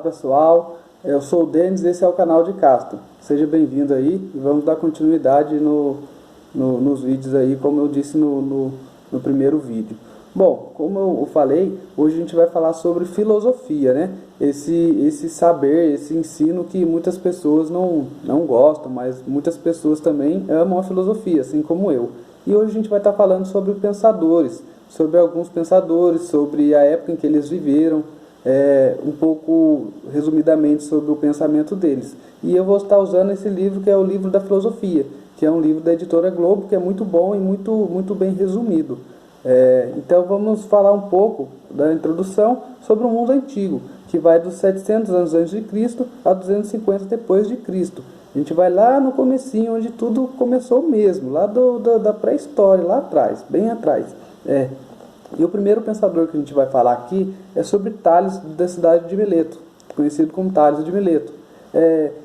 pessoal, eu sou o Denis, esse é o canal de Castro. Seja bem-vindo aí e vamos dar continuidade nos vídeos aí, como eu disse no primeiro vídeo. Bom, como eu falei, hoje a gente vai falar sobre filosofia, né? Esse saber, esse ensino que muitas pessoas não gostam, mas muitas pessoas também amam a filosofia, assim como eu. E hoje a gente vai estar falando sobre pensadores, sobre alguns pensadores, sobre a época em que eles viveram, um pouco resumidamente sobre o pensamento deles. E eu vou estar usando esse livro que é o livro da filosofia, que é um livro da editora Globo, que é muito bom e muito bem resumido. Então vamos falar um pouco da introdução sobre o mundo antigo, que vai dos 700 anos antes de Cristo a 250 depois de Cristo. A gente vai lá no comecinho, onde tudo começou mesmo, lá da pré-história, lá atrás, bem atrás. E o primeiro pensador que a gente vai falar aqui é sobre Tales, da cidade de Mileto, conhecido como Tales de Mileto.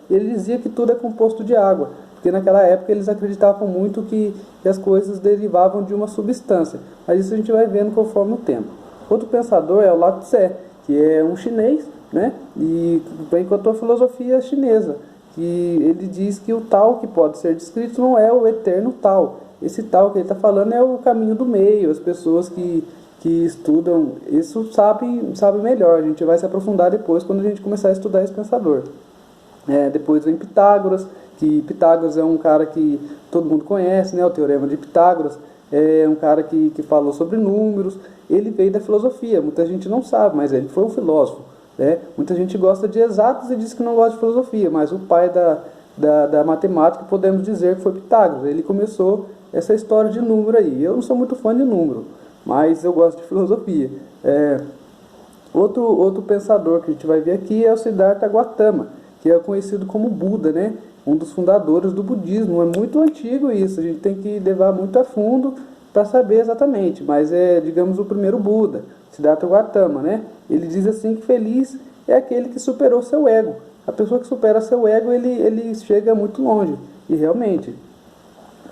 Ele dizia que tudo é composto de água, porque naquela época eles acreditavam muito que as coisas derivavam de uma substância, mas isso a gente vai vendo conforme o tempo. Outro pensador é o Lao Tse, que é um chinês, né? E vem com a tua filosofia chinesa, que ele diz que o tal que pode ser descrito não é o eterno tal. Esse tal que ele está falando é o caminho do meio. As pessoas que estudam isso sabem melhor. A gente vai se aprofundar depois quando a gente começar a estudar esse pensador. Depois vem Pitágoras, que Pitágoras é um cara que todo mundo conhece, né? O Teorema de Pitágoras. É um cara que falou sobre números. Ele veio da filosofia, muita gente não sabe, mas ele foi um filósofo, né? Muita gente gosta de exatos e diz que não gosta de filosofia, mas o pai da matemática podemos dizer que foi Pitágoras. Ele começou essa história de número aí. Eu não sou muito fã de número, mas eu gosto de filosofia. Outro pensador que a gente vai ver aqui é o Siddhartha Gautama, que é conhecido como Buda, né? Um dos fundadores do budismo. É muito antigo isso, a gente tem que levar muito a fundo para saber exatamente, mas digamos, o primeiro Buda, Siddhartha Gautama, né? Ele diz assim que feliz é aquele que superou seu ego. A pessoa que supera seu ego, ele chega muito longe, e realmente.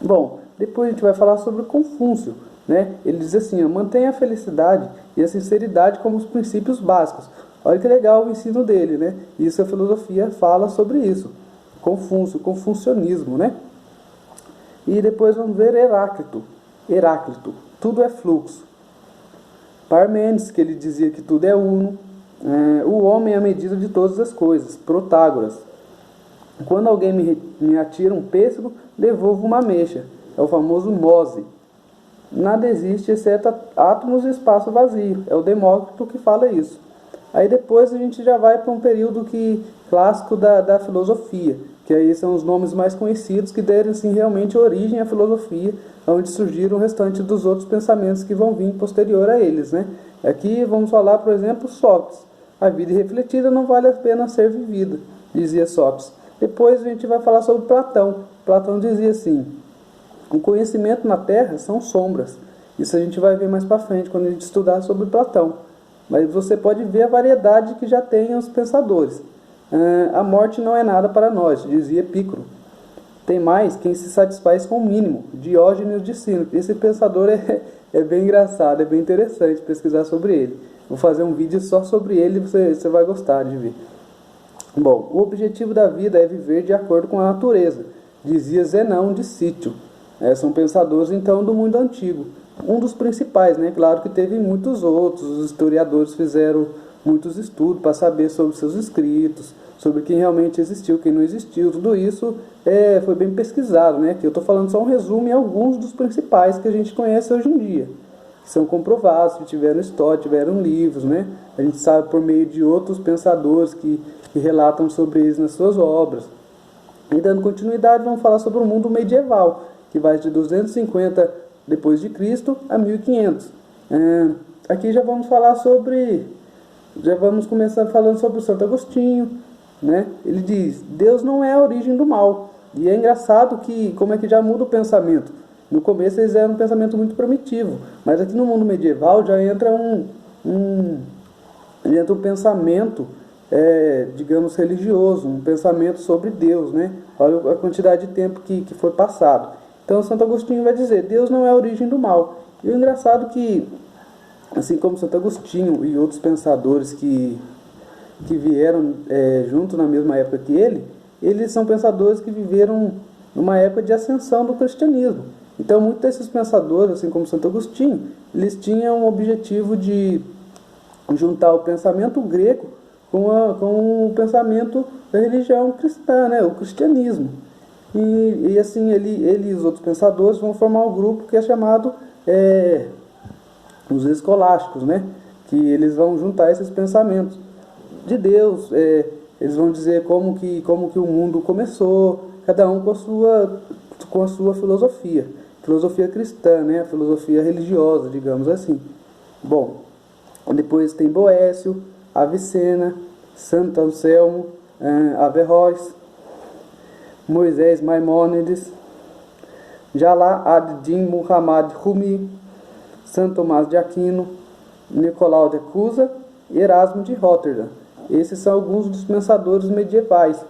Bom, depois a gente vai falar sobre Confúcio, né? Ele diz assim, mantenha a felicidade e a sinceridade como os princípios básicos. Olha que legal o ensino dele, né? Isso a filosofia fala sobre isso. Confúcio, confucionismo, né? E depois vamos ver Heráclito, tudo é fluxo. Parmênides, que ele dizia que tudo é uno. O homem é a medida de todas as coisas. Protágoras, quando alguém me atira um pêssego, devolvo uma ameixa. É o famoso Mose. Nada existe exceto átomos e espaço vazio. É o Demócrito que fala isso. Aí depois a gente já vai para um período clássico da filosofia, que aí são os nomes mais conhecidos que deram assim, realmente origem à filosofia, onde surgiram o restante dos outros pensamentos que vão vir posterior a eles, né? Aqui vamos falar, por exemplo, Sócrates. A vida irrefletida não vale a pena ser vivida, dizia Sócrates. Depois a gente vai falar sobre Platão. Platão dizia assim, o conhecimento na Terra são sombras. Isso a gente vai ver mais para frente, quando a gente estudar sobre Platão. Mas você pode ver a variedade que já tem os pensadores. A morte não é nada para nós, dizia Epicuro. Tem mais quem se satisfaz com o mínimo, Diógenes de Sinope. Esse pensador é bem engraçado, é bem interessante pesquisar sobre ele. Vou fazer um vídeo só sobre ele e você vai gostar de ver. Bom, o objetivo da vida é viver de acordo com a natureza, dizia Zenão de Sítio. São pensadores, então, do mundo antigo. Um dos principais, né? Claro que teve muitos outros. Os historiadores fizeram muitos estudos para saber sobre seus escritos, sobre quem realmente existiu, quem não existiu. Tudo isso foi bem pesquisado, né? Que eu estou falando só um resumo em alguns dos principais que a gente conhece hoje em dia, que são comprovados, que tiveram história, tiveram livros, né? A gente sabe por meio de outros pensadores que relatam sobre eles nas suas obras. E dando continuidade, vamos falar sobre o mundo medieval, que vai de 250 depois de Cristo a 1500. Aqui já vamos falar já vamos começar falando sobre o Santo Agostinho, né? Ele diz, Deus não é a origem do mal. E é engraçado como é que já muda o pensamento. No começo eles eram um pensamento muito primitivo, mas aqui no mundo medieval já entra um pensamento, digamos, religioso, um pensamento sobre Deus, né? Olha a quantidade de tempo que foi passado. Então Santo Agostinho vai dizer, Deus não é a origem do mal. E o engraçado que, assim como Santo Agostinho e outros pensadores que que vieram junto na mesma época que ele, eles são pensadores que viveram numa época de ascensão do cristianismo. Então, muitos desses pensadores, assim como Santo Agostinho, eles tinham o objetivo de juntar o pensamento grego com o pensamento da religião cristã, né, o cristianismo. E assim, ele e os outros pensadores vão formar um grupo que é chamado os escolásticos, né, que eles vão juntar esses pensamentos de Deus, eles vão dizer como que o mundo começou, cada um com a sua filosofia cristã, né, a filosofia religiosa, digamos assim. Bom, depois tem Boécio, Avicena, Santo Anselmo, Averroes, Moisés Maimônides, Jalá ad-Din Muhammad Rumi, Santo Tomás de Aquino, Nicolau de Cusa e Erasmo de Roterdã. Esses são alguns dos pensadores medievais